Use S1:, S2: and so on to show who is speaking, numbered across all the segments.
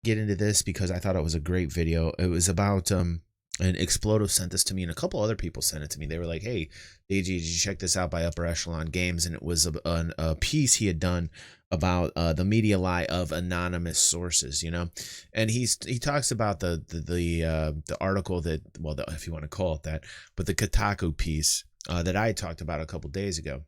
S1: get into this because I thought it was a great video. It was about and Explosive sent this to me, and a couple other people sent it to me. They were like, "Hey, DG, did you check this out by Upper Echelon Games?" And it was a piece he had done about the media lie of anonymous sources, you know. And he talks about the article that, well, if you want to call it that, but the Kotaku piece that I talked about a couple days ago.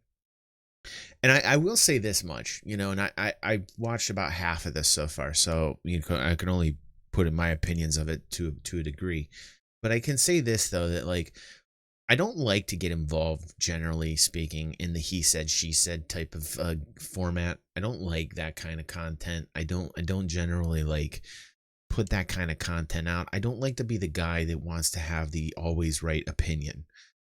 S1: And I will say this much, you know, and I watched about half of this so far, so I can only put in my opinions of it to a degree. But I can say this though, that like I don't like to get involved, generally speaking, in the he said she said type of format. I don't like that kind of content. I don't generally like put that kind of content out. I don't like to be the guy that wants to have the always right opinion.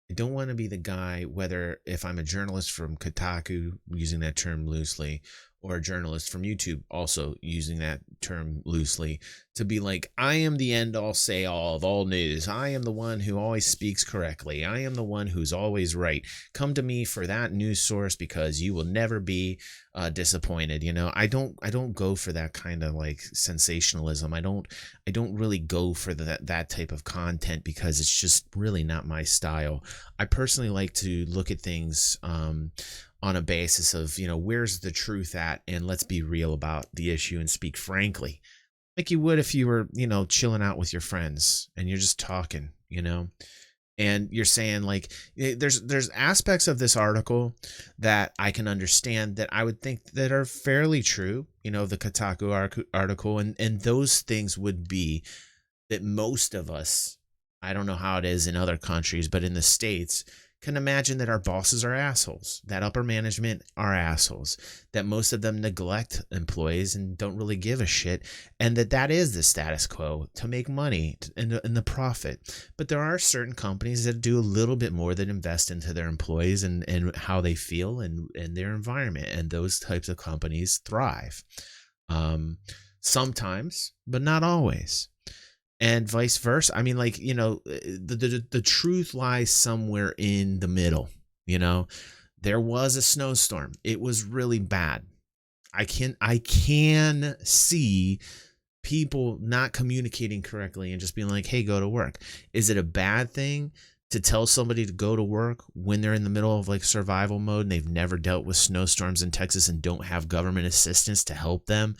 S1: I don't want to be the guy, whether if I'm a journalist from Kotaku, using that term loosely, or a journalist from YouTube, also using that term loosely, to be like, I am the end all say all of all news. I am the one who always speaks correctly. I am the one who's always right. Come to me for that news source because you will never be disappointed. You know, I don't go for that kind of like sensationalism. I don't really go for that type of content because it's just really not my style. I personally like to look at things on a basis of, you know, where's the truth at, and let's be real about the issue and speak frankly, like you would if you were, you know, chilling out with your friends and you're just talking, you know, and you're saying like, there's aspects of this article that I can understand that I would think that are fairly true, you know, the Kotaku article, and those things would be that most of us, I don't know how it is in other countries, but in the States, can imagine that our bosses are assholes, that upper management are assholes, that most of them neglect employees and don't really give a shit, and that is the status quo to make money and the profit. But there are certain companies that do a little bit more, that invest into their employees and how they feel and their environment, and those types of companies thrive. Sometimes, but not always. And vice versa. I mean, like, you know, the truth lies somewhere in the middle. You know, there was a snowstorm. It was really bad. I can see people not communicating correctly and just being like, hey, go to work. Is it a bad thing to tell somebody to go to work when they're in the middle of like survival mode and they've never dealt with snowstorms in Texas and don't have government assistance to help them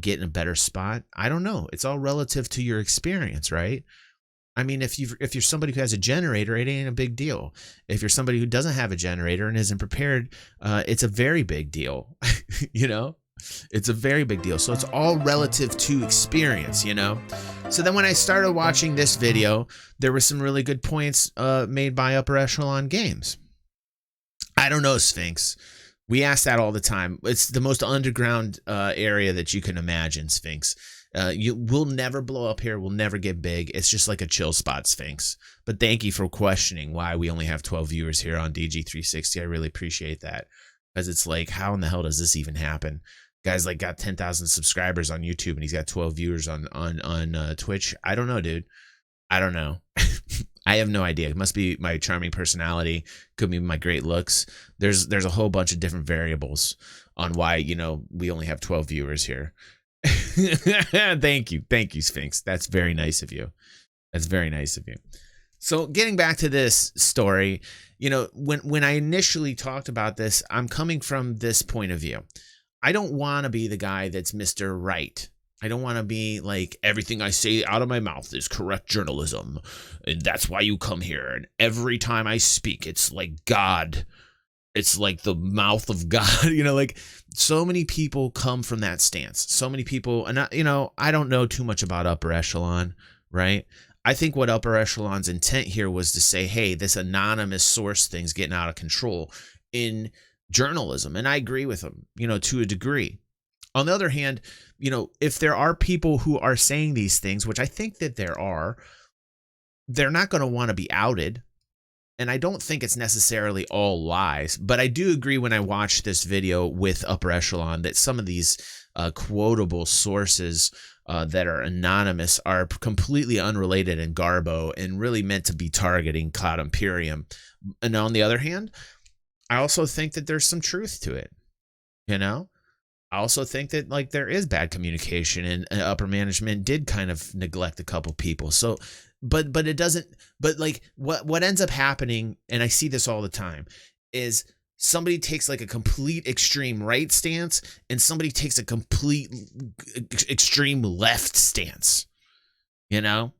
S1: get in a better spot? I don't know. It's all relative to your experience, right? I mean, if you're somebody who has a generator, it ain't a big deal. If you're somebody who doesn't have a generator and isn't prepared, it's a very big deal. You know, it's a very big deal. So it's all relative to experience, you know? So then when I started watching this video, there were some really good points made by Upper Echelon Games. I don't know, Sphinx. We ask that all the time. It's the most underground area that you can imagine, Sphinx. We'll never blow up here. We'll never get big. It's just like a chill spot, Sphinx. But thank you for questioning why we only have 12 viewers here on DG360. I really appreciate that. Because it's like, how in the hell does this even happen? Guy's like got 10,000 subscribers on YouTube and he's got 12 viewers on Twitch. I don't know, dude. I don't know. I have no idea. It must be my charming personality. Could be my great looks. There's a whole bunch of different variables on why, you know, we only have 12 viewers here. Thank you, Sphinx. That's very nice of you. That's very nice of you. So getting back to this story, you know, when I initially talked about this, I'm coming from this point of view. I don't want to be the guy that's Mr. Right. I don't want to be like, everything I say out of my mouth is correct journalism, and that's why you come here. And every time I speak, it's like God. It's like the mouth of God. You know, like so many people come from that stance. So many people, and you know, I don't know too much about Upper Echelon, right? I think what Upper Echelon's intent here was to say, hey, this anonymous source thing's getting out of control in journalism. And I agree with them, you know, to a degree. On the other hand, you know, if there are people who are saying these things, which I think that there are, they're not going to want to be outed. And I don't think it's necessarily all lies, but I do agree when I watched this video with Upper Echelon that some of these quotable sources that are anonymous are completely unrelated and garbo and really meant to be targeting Cloud Imperium. And on the other hand, I also think that there's some truth to it, you know? I also think that like there is bad communication, and upper management did kind of neglect a couple people. So, but it doesn't. But like what ends up happening, and I see this all the time, is somebody takes like a complete extreme right stance, and somebody takes a complete extreme left stance. You know,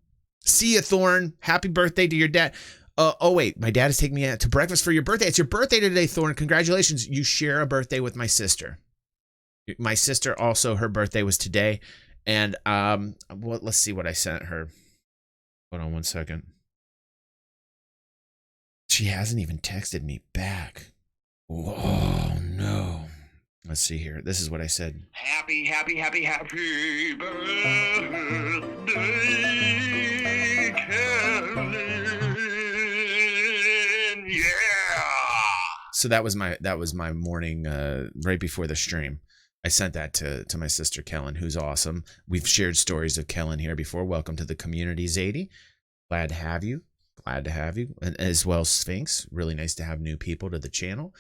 S1: see you, Thorn. Happy birthday to your dad. Oh wait, my dad is taking me out to breakfast for your birthday. It's your birthday today, Thorn. Congratulations. You share a birthday with my sister. My sister also, her birthday was today. And let's see what I sent her. Hold on one second. She hasn't even texted me back. Oh no. Let's see here. This is what I said. Happy birthday, Kevin. Yeah. So that was my morning right before the stream. I sent that to my sister Kellen, who's awesome. We've shared stories of Kellen here before. Welcome to the community, Zadie. Glad to have you. And as well, Sphinx. Really nice to have new people to the channel.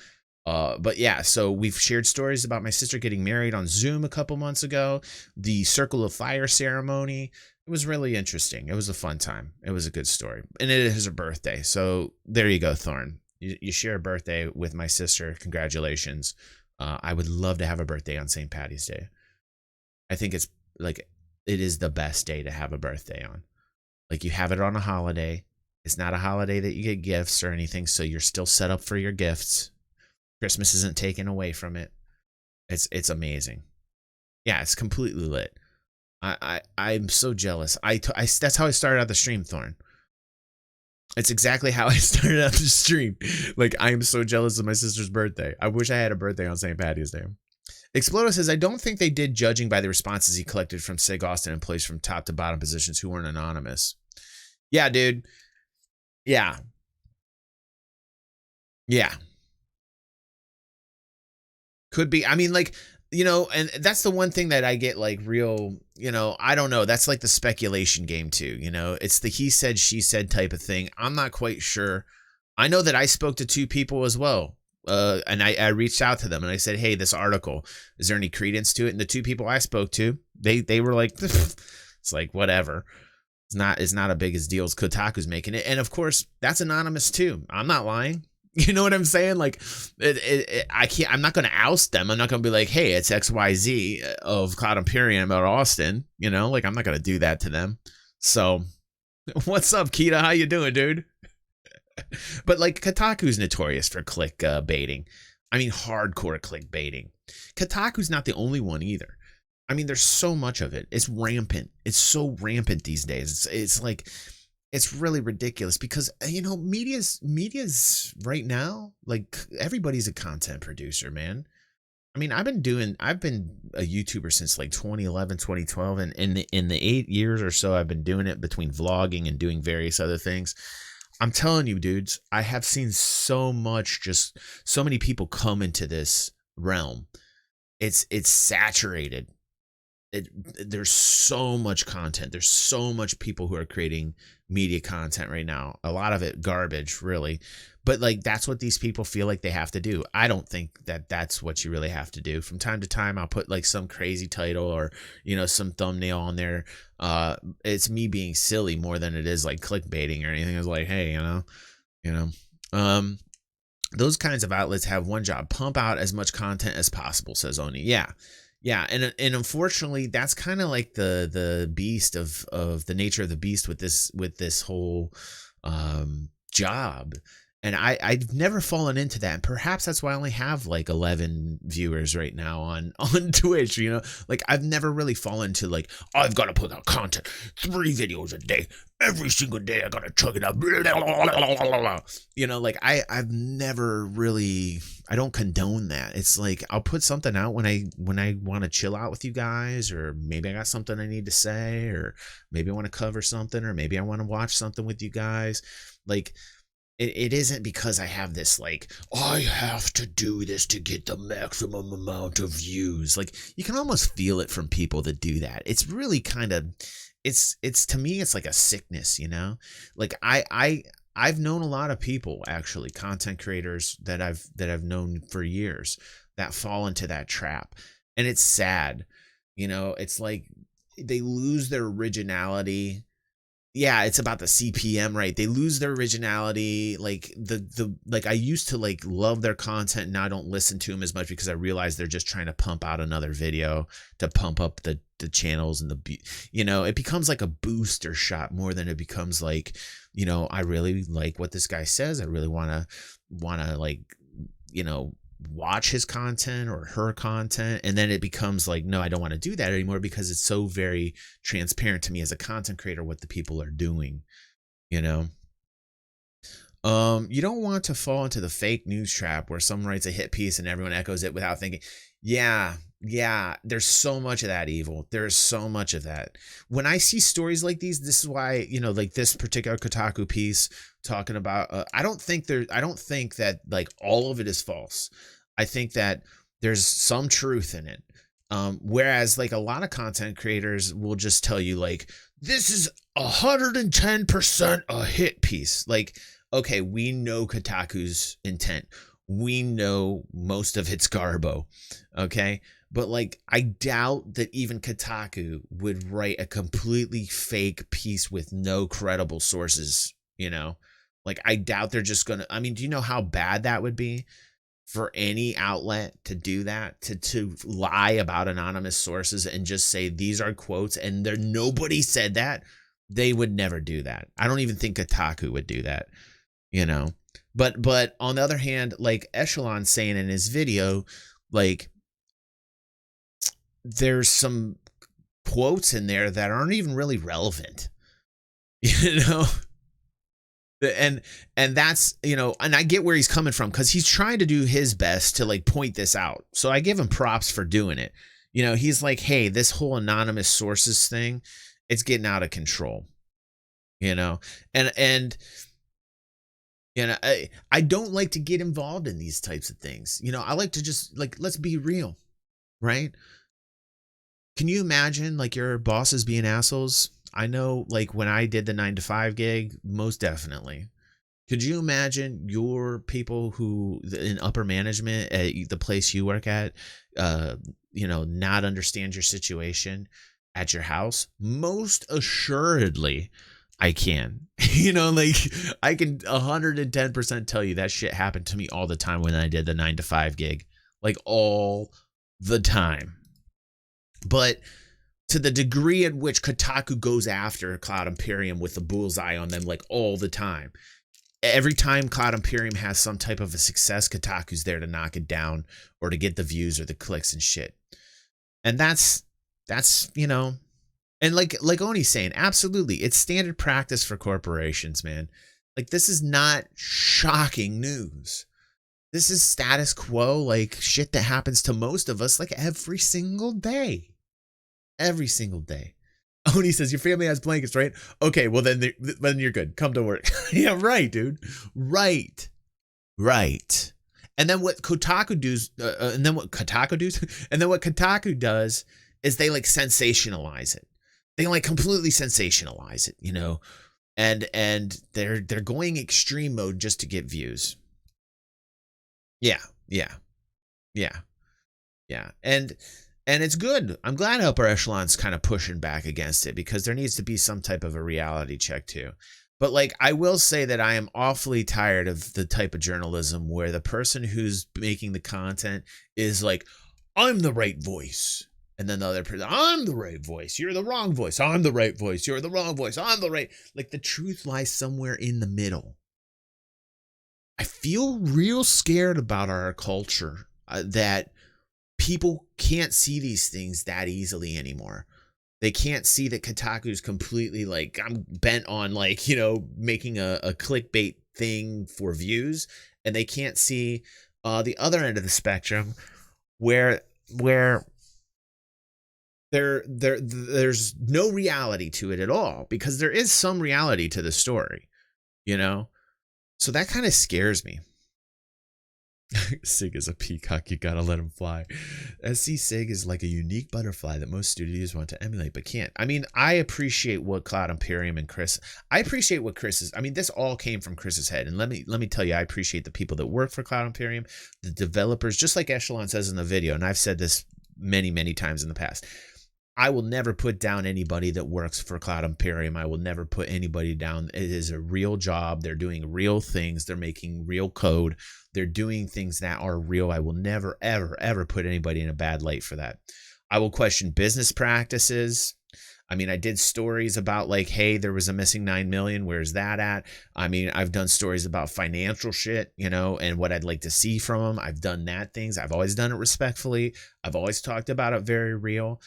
S1: But yeah, so we've shared stories about my sister getting married on Zoom a couple months ago. The Circle of Fire ceremony. It was really interesting. It was a fun time. It was a good story. And it is her birthday. So there you go, Thorn. You share a birthday with my sister. Congratulations. I would love to have a birthday on St. Paddy's Day. I think it is the best day to have a birthday on. Like, you have it on a holiday. It's not a holiday that you get gifts or anything, so you're still set up for your gifts. Christmas isn't taken away from it. It's amazing. Yeah, it's completely lit. I'm so jealous. That's how I started out the stream, Thorn. It's exactly how I started out the stream. Like, I am so jealous of my sister's birthday. I wish I had a birthday on St. Paddy's Day. Explodo says, I don't think they did, judging by the responses he collected from SIG Austin employees from top to bottom positions who weren't anonymous. Yeah, dude. Yeah. Could be. I mean, like, you know, and that's the one thing that I get like real, you know, I don't know. That's like the speculation game too. You know, it's the he said, she said type of thing. I'm not quite sure. I know that I spoke to two people as well. And I reached out to them and I said, hey, this article, is there any credence to it? And the two people I spoke to, they were like, it's like, whatever. It's not a big as deal as Kotaku's making it. And of course, that's anonymous too. I'm not lying. You know what I'm saying? Like, I'm not going to oust them. I'm not going to be like, hey, it's XYZ of Cloud Imperium about Austin. You know, like, I'm not going to do that to them. So what's up, Kita? How you doing, dude? But like, Kotaku's notorious for click baiting. I mean, hardcore click baiting. Kotaku's not the only one either. I mean, there's so much of it. It's rampant. It's so rampant these days. It's like, it's really ridiculous because, you know, media's right now, like, everybody's a content producer, man. I mean, I've been a YouTuber since like 2011, 2012. And in the 8 years or so, I've been doing it between vlogging and doing various other things. I'm telling you, dudes, I have seen so many people come into this realm. It's saturated. There's so much content. There's so much people who are creating media content right now. A lot of it garbage, really. But like, that's what these people feel like they have to do. I don't think that that's what you really have to do. From time to time, I'll put like some crazy title or, you know, some thumbnail on there. It's me being silly more than it is like clickbaiting or anything. It's like, hey, you know, those kinds of outlets have one job: pump out as much content as possible, says Oni. Yeah, and unfortunately, that's kind of like the beast of the nature of the beast with this whole job. And I've never fallen into that. And perhaps that's why I only have like 11 viewers right now on Twitch, you know? Like, I've never really fallen to like, oh, I've got to put out content, 3 videos a day. Every single day I got to chug it up. You know, like I've never really, I don't condone that. It's like, I'll put something out when I want to chill out with you guys, or maybe I got something I need to say, or maybe I want to cover something, or maybe I want to watch something with you guys. Like, it isn't because I have this like, I have to do this to get the maximum amount of views. Like, you can almost feel it from people that do that. It's really kind of, it's to me, it's like a sickness, you know? Like, I've known a lot of people, actually, content creators that I've known for years, that fall into that trap. And it's sad. It's like they lose their originality. Yeah, it's about the CPM, right? They lose their originality. Like like I used to like love their content. Now I don't listen to them as much because I realize they're just trying to pump out another video to pump up the channels and it becomes like a booster shot more than it becomes like, I really like what this guy says. I really want to like, watch his content or her content. And then it becomes like, no, I don't want to do that anymore because it's so very transparent to me as a content creator what the people are doing. You don't want to fall into the fake news trap where someone writes a hit piece and everyone echoes it without thinking. Yeah, there's so much of that evil. There's so much of that. When I see stories like these, this is why, like this particular Kotaku piece talking about, I don't think that like all of it is false. I think that there's some truth in it. Whereas like a lot of content creators will just tell you like, this is 110% a hit piece. Like, okay, we know Kotaku's intent. We know most of it's garbo. Okay. But like, I doubt that even Kotaku would write a completely fake piece with no credible sources, like I doubt they're just going to, do you know how bad that would be for any outlet to do that, to lie about anonymous sources and just say, these are quotes and nobody said that? They would never do that. I don't even think Kotaku would do that, but on the other hand, like Echelon saying in his video, like there's some quotes in there that aren't even really relevant, and that's, and I get where he's coming from because he's trying to do his best to like point this out. So I give him props for doing it. He's like, hey, this whole anonymous sources thing, it's getting out of control, and I don't like to get involved in these types of things. I like to just like, let's be real, right? Can you imagine like your bosses being assholes? I know like when I did the 9-to-5 gig, most definitely. Could you imagine your people who in upper management at the place you work at, not understand your situation at your house? Most assuredly, I can. Like I can 110% tell you that shit happened to me all the time when I did the 9-to-5 gig, like all the time. But to the degree at which Kotaku goes after Cloud Imperium with the bullseye on them, like all the time, every time Cloud Imperium has some type of a success, Kotaku's there to knock it down or to get the views or the clicks and shit. And that's and like Oni's saying, absolutely, it's standard practice for corporations, man. Like this is not shocking news. This is status quo, like shit that happens to most of us like every single day. Every single day. Oni says, your family has blankets, right? Okay, well then you're good. Come to work. Yeah, right, dude. Right. And then what Kotaku does is they like sensationalize it. They like completely sensationalize it, and they're going extreme mode just to get views. Yeah. And it's good. I'm glad Upper Echelon's kind of pushing back against it because there needs to be some type of a reality check too. But like, I will say that I am awfully tired of the type of journalism where the person who's making the content is like, I'm the right voice. And then the other person, I'm the right voice. You're the wrong voice. I'm the right voice. You're the wrong voice. I'm the right. Like the truth lies somewhere in the middle. I feel real scared about our culture that people can't see these things that easily anymore. They can't see that Kotaku's completely like, I'm bent on like, making a clickbait thing for views. And they can't see the other end of the spectrum where there's no reality to it at all, because there is some reality to the story, So that kind of scares me. Sig is a peacock, you gotta let him fly. SC Sig is like a unique butterfly that most studios want to emulate but can't. I appreciate what Cloud Imperium and Chris, I appreciate what Chris is. This all came from Chris's head, and let me tell you, I appreciate the people that work for Cloud Imperium, the developers, just like Echelon says in the video, and I've said this many, many times in the past. I will never put down anybody that works for Cloud Imperium. I will never put anybody down. It is a real job. They're doing real things. They're making real code. They're doing things that are real. I will never, ever, ever put anybody in a bad light for that. I will question business practices. I mean, I did stories about like, hey, there was a missing 9 million. Where's that at? I mean, I've done stories about financial shit, you know, and what I'd like to see from them. I've done that things. I've always done it respectfully. I've always talked about it very real.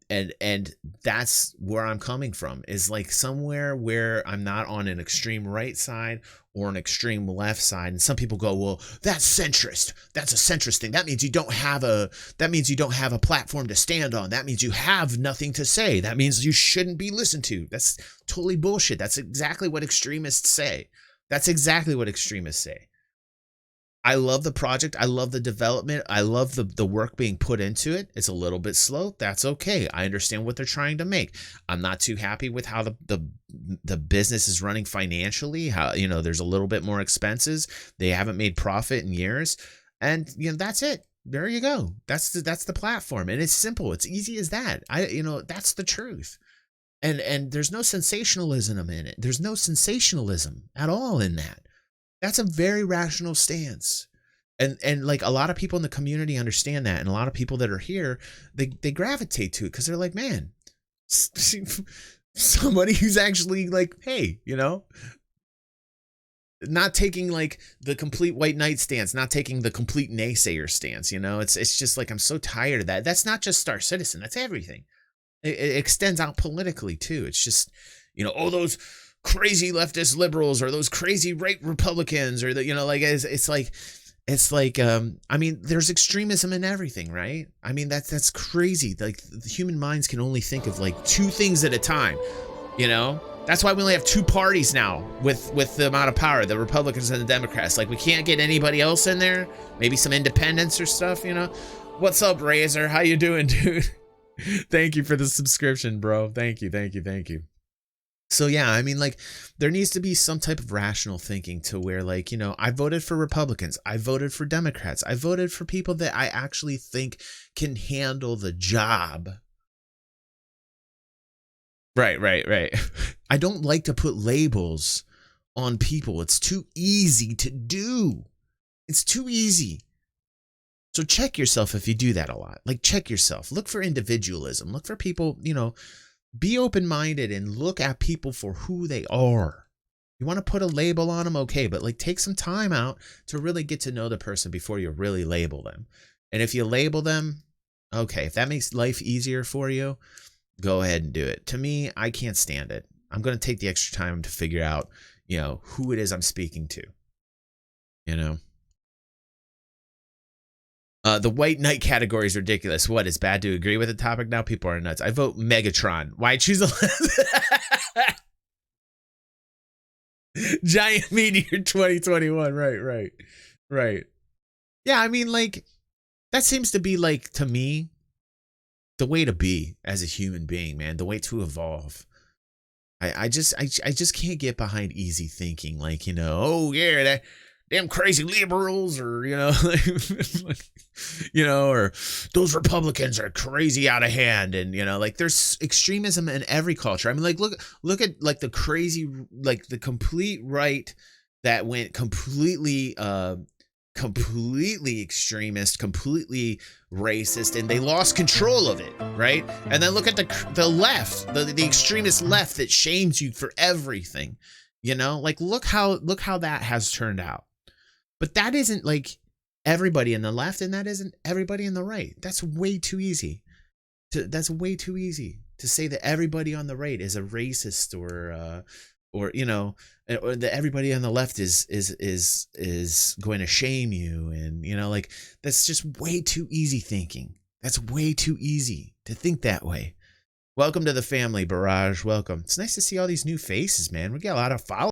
S1: And that's where I'm coming from, is like somewhere where I'm not on an extreme right side or an extreme left side. And some people go, well, that's centrist. That's a centrist thing. That means you don't have a platform to stand on. That means you have nothing to say. That means you shouldn't be listened to. That's totally bullshit. That's exactly what extremists say. That's exactly what extremists say. I love the project. I love the development. I love the work being put into it. It's a little bit slow. That's okay. I understand what they're trying to make. I'm not too happy with how the business is running financially. How, you know, there's a little bit more expenses. They haven't made profit in years. And, you know, that's it. There you go. That's the platform. And it's simple. It's easy as that. That's the truth. And there's no sensationalism in it. There's no sensationalism at all in that. That's a very rational stance. And like a lot of people in the community understand that. And a lot of people that are here, they gravitate to it because they're like, man, somebody who's actually like, hey, you know, not taking like the complete white knight stance, not taking the complete naysayer stance. You know, it's just like, I'm so tired of that. That's not just Star Citizen. That's everything. It extends out politically too. It's just, you know, oh, those crazy leftist liberals or those crazy right Republicans or you know, like it's like I mean, there's extremism in everything, right? I mean, that's crazy. Like the human minds can only think of like two things at a time, you know? That's why we only have two parties now with the amount of power, the Republicans and the Democrats. Like we can't get anybody else in there, maybe some independents or stuff, you know? What's up, Razor? How you doing, dude? Thank you for the subscription, bro. Thank you. So yeah, I mean, like there needs to be some type of rational thinking to where like, you know, I voted for Republicans. I voted for Democrats. I voted for people that I actually think can handle the job. Right. I don't like to put labels on people. It's too easy to do. It's too easy. So check yourself if you do that a lot. Like check yourself. Look for individualism. Look for people, you know, be open-minded and look at people for who they are. You want to put a label on them, okay, but like take some time out to really get to know the person before you really label them. And if you label them, okay, if that makes life easier for you, go ahead and do it. To me, I can't stand it. I'm going to take the extra time to figure out, you know, who it is I'm speaking to, you know. The white knight category is ridiculous. What, it's bad to agree with the topic now? People are nuts. I vote Megatron. Why choose a Giant Meteor 2021? Right. Yeah, I mean, like, that seems to be, like, to me, the way to be as a human being, man. The way to evolve. I just can't get behind easy thinking. Like, you know, oh, yeah, that damn crazy liberals, or, you know, you know, or those Republicans are crazy out of hand. And, you know, like there's extremism in every culture. I mean, like, look at like the crazy, like the complete right that went completely extremist, completely racist, and they lost control of it, right? And then look at the left, the extremist left that shames you for everything, you know, like look how that has turned out. But that isn't like everybody in the left, and that isn't everybody in the right. That's way too easy. That's way too easy to say that everybody on the right is a racist or you know, or that everybody on the left is going to shame you, and you know, like that's just way too easy thinking. That's way too easy to think that way. Welcome to the family, Barrage. Welcome. It's nice to see all these new faces, man. We got a lot of followers.